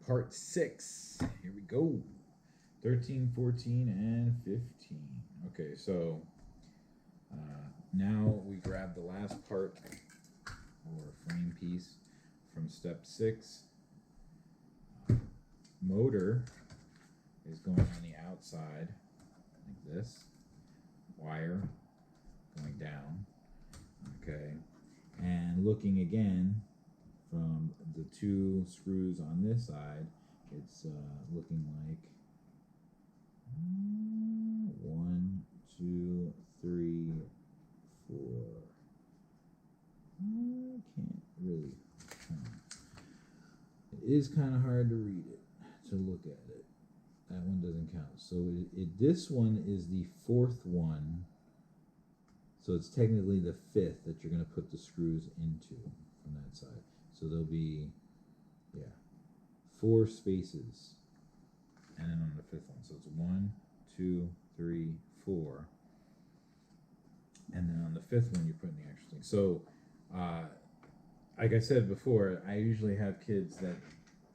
part 6. Here we go. 13, 14, and 15. Okay, so now we grab the last part or frame piece from step 6. Motor is going on the outside like this. Wire going down. Okay, and looking again from the 2 screws on this side, it's looking like 1, 2, 3, 4. I can't really. It is kind of hard to read it, to look at it. That one doesn't count. So this one is the 4th one. So it's technically the 5th that you're going to put the screws into from that side. So there'll be, 4 spaces. And then on the 5th one. So it's 1, 2, 3, 4. And then on the 5th one, you're putting the actual thing. So, like I said before, I usually have kids that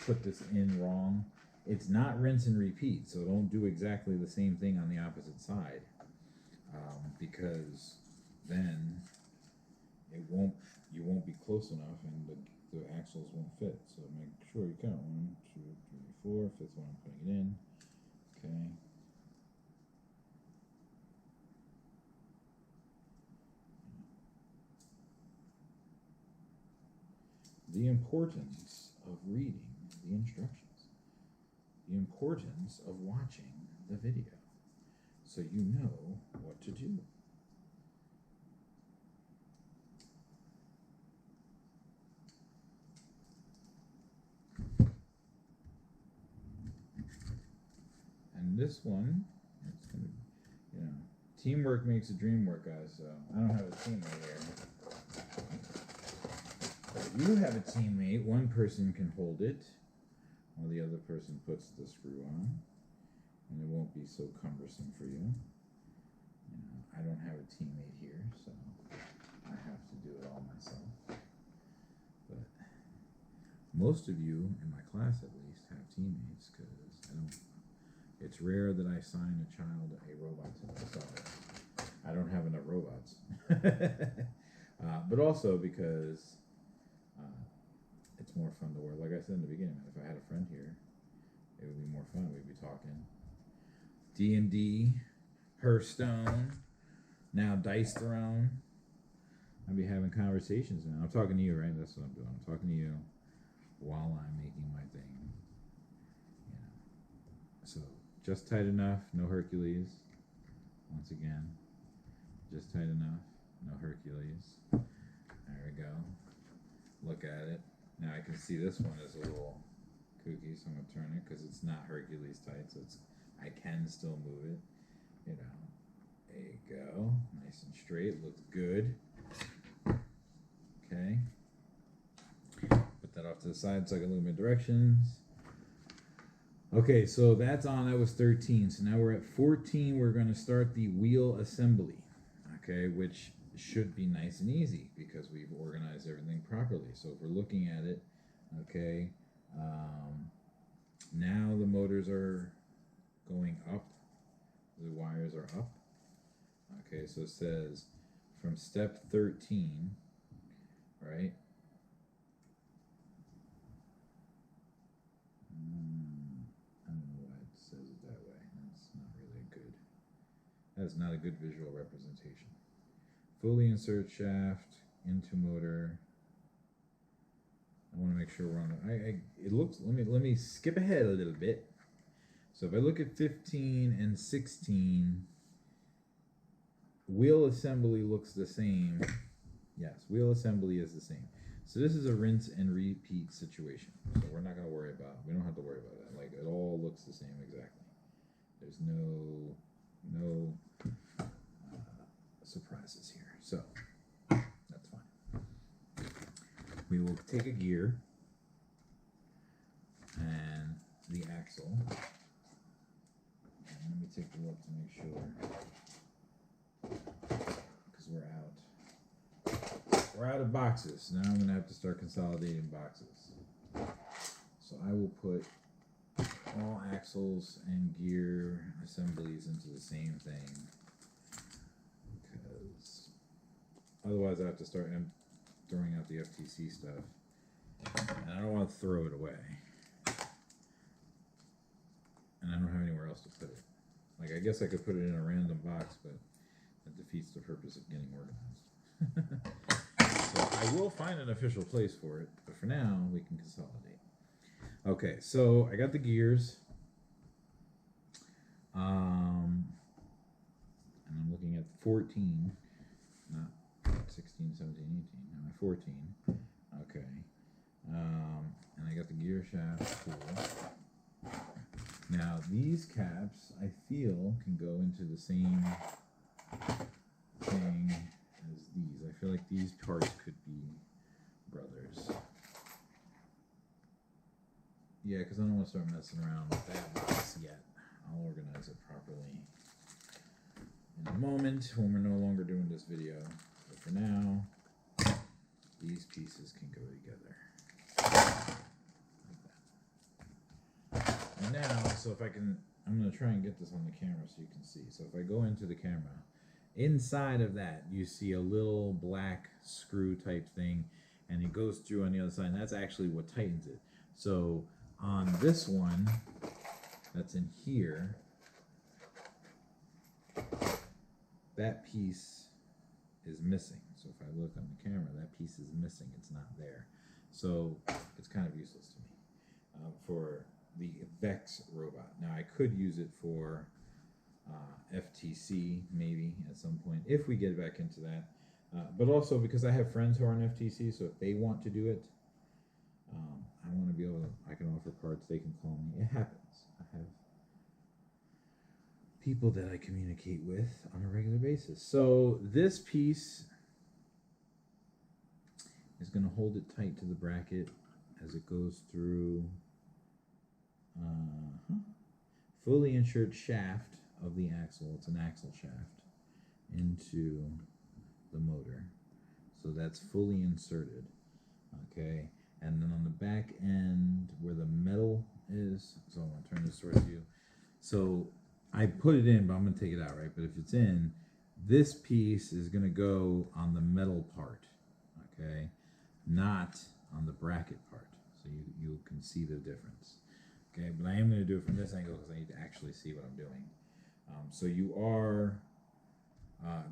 put this in wrong. It's not rinse and repeat. So don't do exactly the same thing on the opposite side. Because then you won't be close enough and the axles won't fit. So make sure you count 1, 2, 3, 4. 5th one I'm putting it in. Okay. The importance of reading the instructions. The importance of watching the video so you know what to do. And this one, it's gonna, teamwork makes the dream work, guys. So I don't have a team right here. But you have a teammate. One person can hold it while the other person puts the screw on, and it won't be so cumbersome for you. I don't have a teammate here, so I have to do it all myself. But most of you in my class, at least, have teammates because it's rare that I assign a child a robot to themselves. I don't have enough robots. But also because it's more fun to work. Like I said in the beginning, if I had a friend here, it would be more fun. We'd be talking D&D, Hearthstone, now Dice Throne. I'd be having conversations now. I'm talking to you, right? That's what I'm doing. I'm talking to you while I'm making my thing. So just tight enough, no Hercules. Once again, just tight enough, no Hercules. There we go. Look at it. Now I can see this one is a little kooky, so I'm gonna turn it because it's not Hercules tight, so I can still move it. There you go. Nice and straight. Looks good. Okay. Put that off to the side so I can look in my directions. Okay, so that's on. That was 13. So now we're at 14. We're going to start the wheel assembly, okay, which should be nice and easy because we've organized everything properly. So if we're looking at it, okay, now the motors are going up. The wires are up. Okay, so it says from step 13, right? That's not a good visual representation. Fully insert shaft into motor. I want to make sure we're on. It looks. Let me skip ahead a little bit. So if I look at 15 and 16, wheel assembly looks the same. Yes, wheel assembly is the same. So this is a rinse and repeat situation. So we're not going to worry about. We don't have to worry about that. Like it all looks the same exactly. There's no surprises here, so that's fine. We will take a gear and the axle, and let me take a look to make sure, because we're out of boxes. Now I'm going to have to start consolidating boxes. So I will put all axles and gear assemblies into the same thing, because otherwise I have to start throwing out the FTC stuff, and I don't want to throw it away, and I don't have anywhere else to put it. Like, I guess I could put it in a random box, but that defeats the purpose of getting organized. So I will find an official place for it, but for now we can consolidate. Okay, so I got the gears, and I'm looking at 14, not 16, 17, 18, no, 14. Okay, and I got the gear shaft tool. Now these caps, I feel, can go into the same thing as these. I feel like these parts could be brothers. Yeah, because I don't want to start messing around with that box yet. I'll organize it properly in a moment when we're no longer doing this video. But for now, these pieces can go together. Like that. And now, so if I can, I'm going to try and get this on the camera so you can see. So if I go into the camera, inside of that, you see a little black screw type thing, and it goes through on the other side, and that's actually what tightens it. So on this one that's in here, that piece is missing. So if I look on the camera, that piece is missing. It's not there. So it's kind of useless to me for the Vex robot. Now I could use it for FTC maybe at some point if we get back into that. But also because I have friends who are on FTC, so if they want to do it, I want to be able to, I can offer parts, they can call me. It happens. I have people that I communicate with on a regular basis. So this piece is going to hold it tight to the bracket as it goes through fully insured shaft of the axle. It's an axle shaft into the motor. So that's fully inserted. Okay. And then on the back end where the metal is, so I'm going to turn this towards you. So I put it in, but I'm going to take it out, right? But if it's in, this piece is going to go on the metal part, okay? Not on the bracket part. So you can see the difference. Okay, but I am going to do it from this angle because I need to actually see what I'm doing. So you are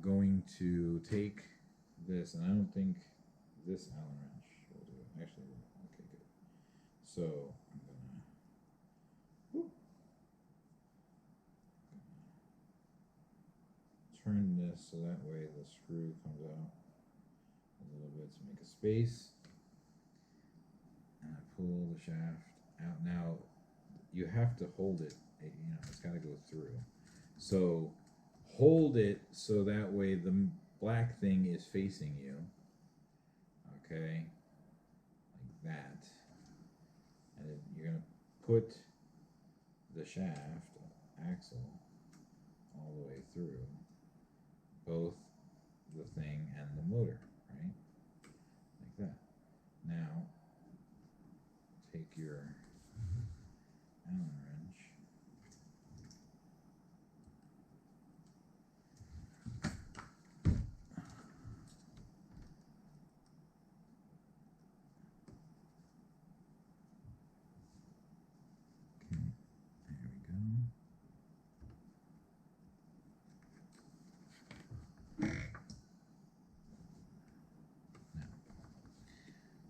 going to take this, and I don't think this Allen wrench will do it. Actually, okay, good. So I'm gonna turn this so that way the screw comes out a little bit to make a space, and I pull the shaft out. Now you have to hold it. You know, it's got to go through. So hold it so that way the black thing is facing you. Okay, like that. And you're going to put the shaft, axle, all the way through both the thing and the motor, right? Like that. Now, take your Allen wrench.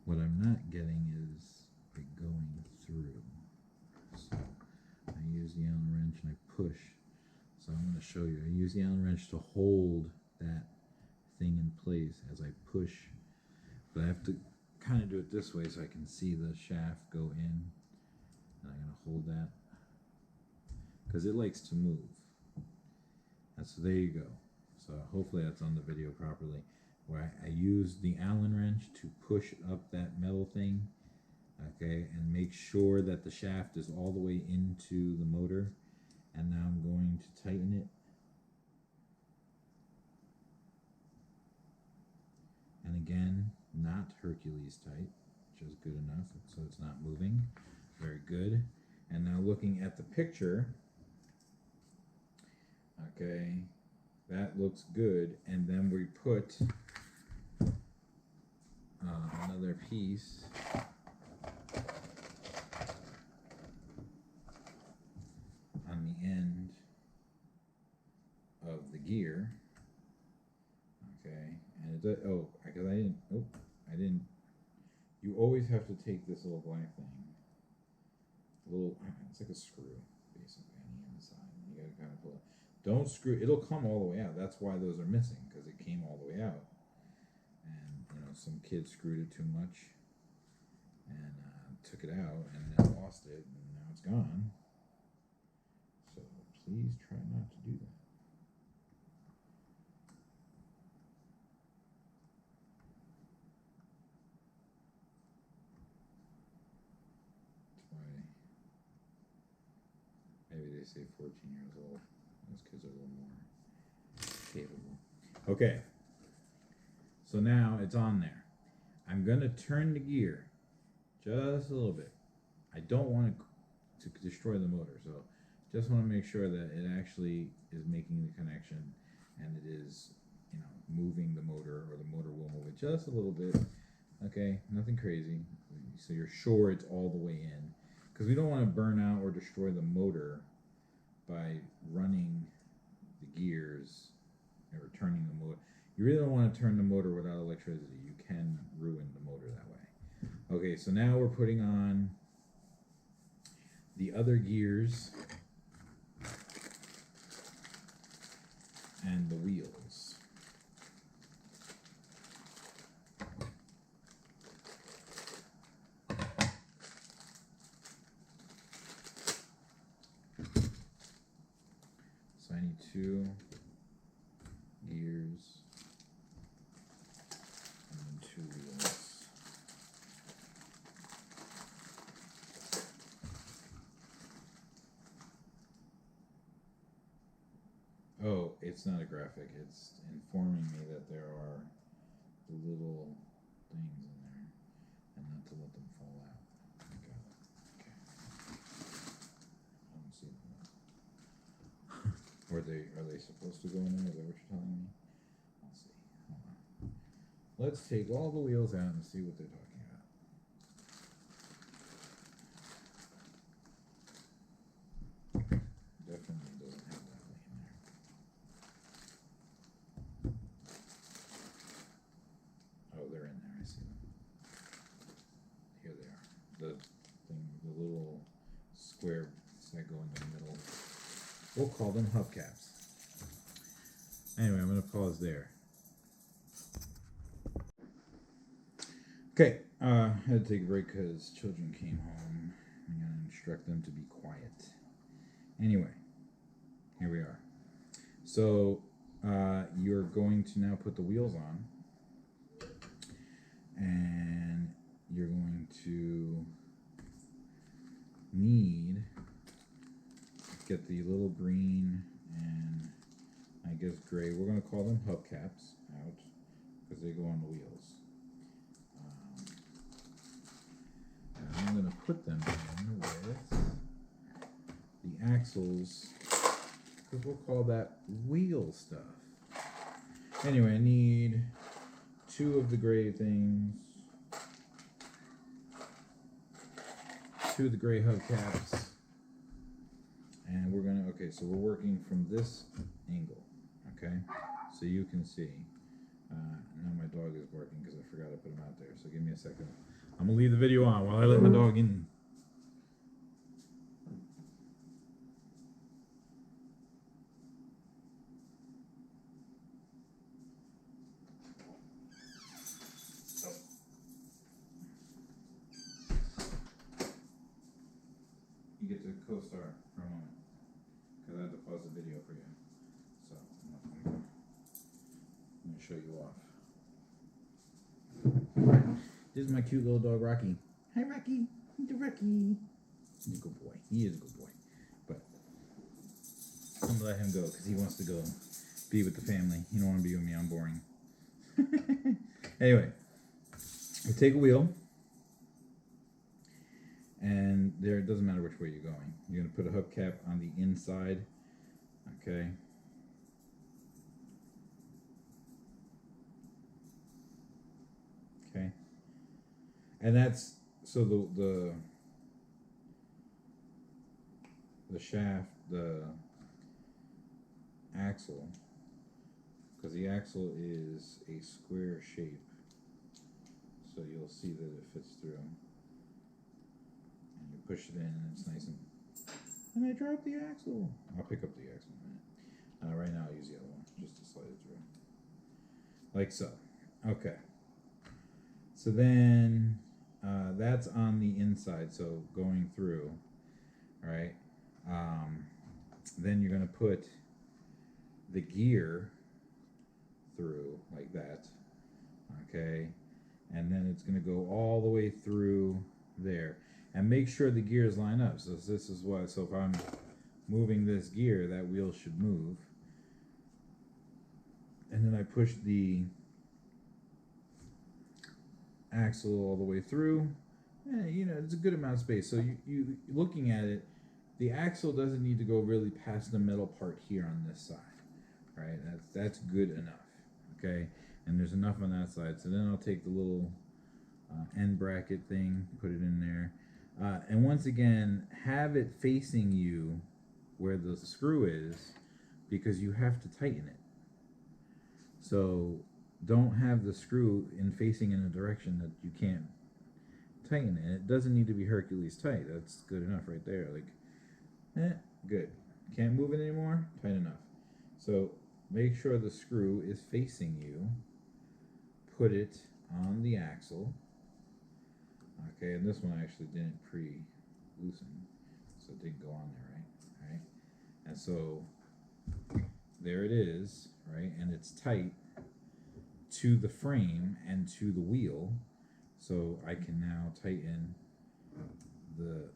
What I'm not getting is it going through. So I use the Allen wrench and I push. So I'm going to show you. I use the Allen wrench to hold that thing in place as I push. But I have to kind of do it this way so I can see the shaft go in. And I'm going to hold that because it likes to move. And so there you go. So hopefully that's on the video properly. Where I use the Allen wrench to push up that metal thing, okay, and make sure that the shaft is all the way into the motor. And now I'm going to tighten it. And again, not Hercules tight, which is good enough, so it's not moving. Very good. And now looking at the picture, okay, that looks good. And then we put another piece on the end of the gear. Okay, and it does, because I didn't, you always have to take this little black thing, it's like a screw, basically, on the inside. You gotta kind of pull it. Don't screw, it'll come all the way out. That's why those are missing, because it came all the way out. And, some kids screwed it too much and took it out and then lost it, and now it's gone. So please try not to do that. Maybe they say 14 years old. Those kids are a little more capable. Okay. So now it's on there. I'm going to turn the gear just a little bit. I don't want to destroy the motor, so just want to make sure that it actually is making the connection and it is, moving the motor, or the motor will move it just a little bit. Okay, nothing crazy. So you're sure it's all the way in. Because we don't want to burn out or destroy the motor by running the gears or turning the motor. You really don't want to turn the motor without electricity. You can ruin the motor that way. Okay, so now we're putting on the other gears and the wheels. So I need 2 gears and 2 wheels. Oh, it's not a graphic. It's informing me that there are the little things in there and not to let them fall out. I got it. Okay. I don't see them now. Are they supposed to go in there? Is that what you're telling me? Let's see. Hold on. Let's take all the wheels out and see what they're talking about. Definitely doesn't have that way in there. Oh, they're in there. I see them. Here they are. The little square that go in the middle. We'll call them hubcaps. Anyway, I'm going to pause there. Okay, I had to take a break because children came home. I'm going to instruct them to be quiet. Anyway, here we are. So you're going to now put the wheels on, and you're going to need get the little green and I guess gray. We're going to call them hubcaps out because they go on the wheels. And I'm going to put them in with the axles, because we'll call that wheel stuff. Anyway, I need 2 of the gray things, 2 of the gray hubcaps, and we're gonna, okay, so we're working from this angle, okay? So you can see, now my dog is barking because I forgot to put him out there, so give me a second. I'm gonna leave the video on while I let my dog in. You get to co-star for a moment, because I have to pause the video for you. So I'm going to show you off. This is my cute little dog, Rocky. Hi, Rocky. He's a Rocky. He's a good boy. He is a good boy. But I'm going to let him go, because he wants to go be with the family. He don't want to be with me. I'm boring. Anyway, we take a wheel, and there, it doesn't matter which way you're going. You're going to put a hubcap on the inside, okay? Okay. And that's, so the shaft, the axle, because the axle is a square shape, so you'll see that it fits through. And you push it in and it's nice and I dropped the axle. I'll pick up the axle in a minute. Right now I'll use the other one just to slide it through. Like so. Okay. So then that's on the inside, so going through, right? Then you're going to put the gear through like that, okay? And then it's going to go all the way through there. And make sure the gears line up. So this is what, so if I'm moving this gear, that wheel should move. And then I push the axle all the way through. You know, it's a good amount of space. So you looking at it, the axle doesn't need to go really past the metal part here on this side, right? That's good enough, okay? And there's enough on that side. So then I'll take the little end bracket thing, put it in there. And once again, have it facing you where the screw is, because you have to tighten it. So don't have the screw facing in a direction that you can't tighten it. It doesn't need to be Hercules tight. That's good enough right there. Like, good. Can't move it anymore? Tight enough. So make sure the screw is facing you. Put it on the axle. Okay, and this one actually didn't pre-loosen, so it didn't go on there, right? Right? And so there it is, right? And it's tight to the frame and to the wheel, so I can now tighten the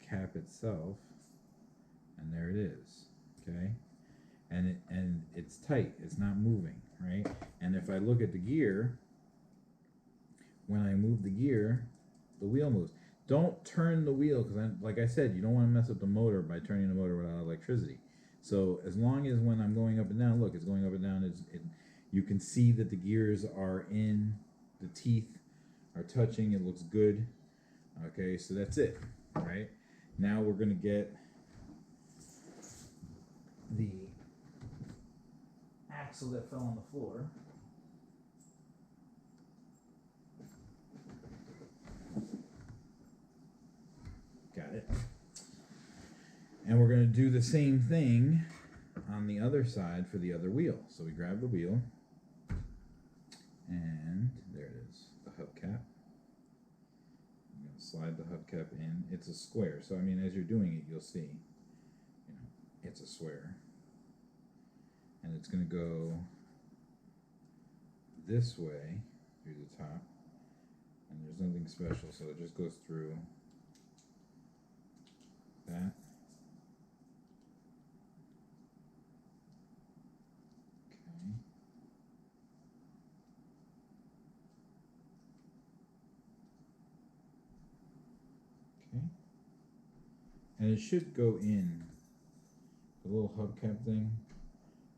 cap itself, and there it is, okay? And it's tight, it's not moving, right? And if I look at the gear, when I move the gear, the wheel moves. Don't turn the wheel, because like I said, you don't want to mess up the motor by turning the motor without electricity. So as long as when I'm going up and down, look, it's going up and down, you can see that the gears are in, the teeth are touching, it looks good. Okay, so that's it, right? Now we're going to get the axle that fell on the floor. Got it. And we're going to do the same thing on the other side for the other wheel. So we grab the wheel, and there it is, the hubcap. I'm going to slide the hubcap in. It's a square, so I mean, as you're doing it, you'll see, you know, it's a square. And it's going to go this way through the top, and there's nothing special, so it just goes through that. Okay. And it should go in. The little hubcap thing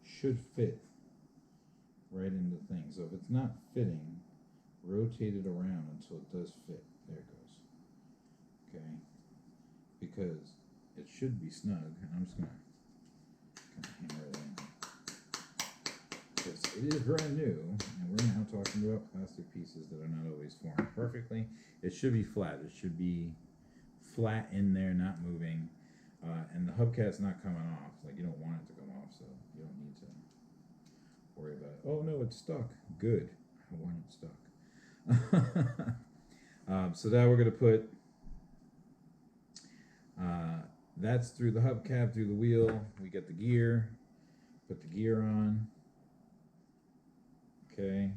should fit right in the thing. So if it's not fitting, rotate it around until it does fit. There it goes. Okay. Because it should be snug. And I'm just going to hammer it in. Because it is brand new, and we're now talking about plastic pieces that are not always formed perfectly. It should be flat. It should be flat in there, not moving. And the hubcap's not coming off. Like, you don't want it to come off, so you don't need to worry about it. Oh no, it's stuck. Good. I want it stuck. So now we're going to put, that's through the hubcap, through the wheel. We get the gear. Put the gear on. Okay.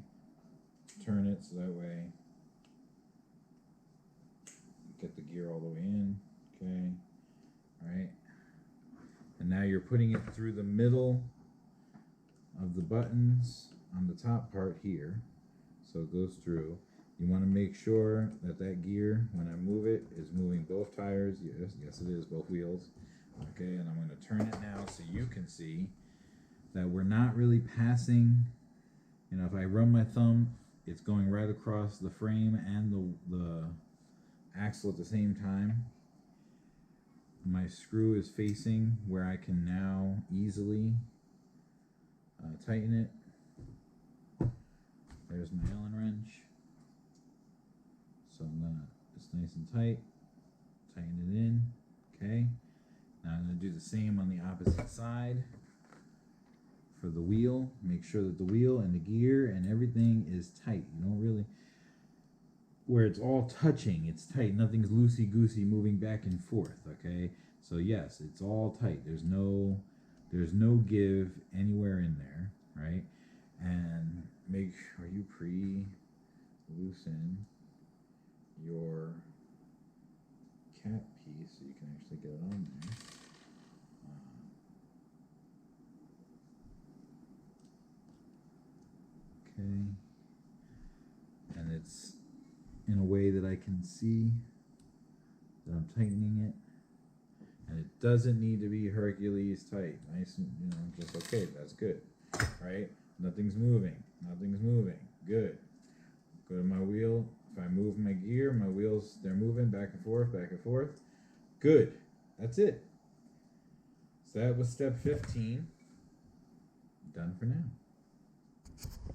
Turn it so that way get the gear all the way in. Okay. All right. And now you're putting it through the middle of the buttons on the top part here. So it goes through. You want to make sure that that gear, when I move it, is moving both tires. Yes it is, both wheels. Okay, and I'm going to turn it now so you can see that we're not really passing. You know, if I run my thumb, it's going right across the frame and the axle at the same time. My screw is facing where I can now easily tighten it. There's my Allen wrench. So I'm gonna, it's nice and tight, tighten it in, okay. Now I'm gonna do the same on the opposite side for the wheel. Make sure that the wheel and the gear and everything is tight. You don't really, where it's all touching, it's tight. Nothing's loosey-goosey moving back and forth, okay. So yes, it's all tight. There's no give anywhere in there, right? And make sure you pre-loosen your cap piece so you can actually get it on there. Okay, and it's in a way that I can see that I'm tightening it, and it doesn't need to be Hercules tight. Nice and, you know, just okay. That's good, right? Nothing's moving. Nothing's moving. Good. Go to my wheel. If I move my gear, my wheels, they're moving back and forth, back and forth. Good. That's it. So that was step 15. Done for now.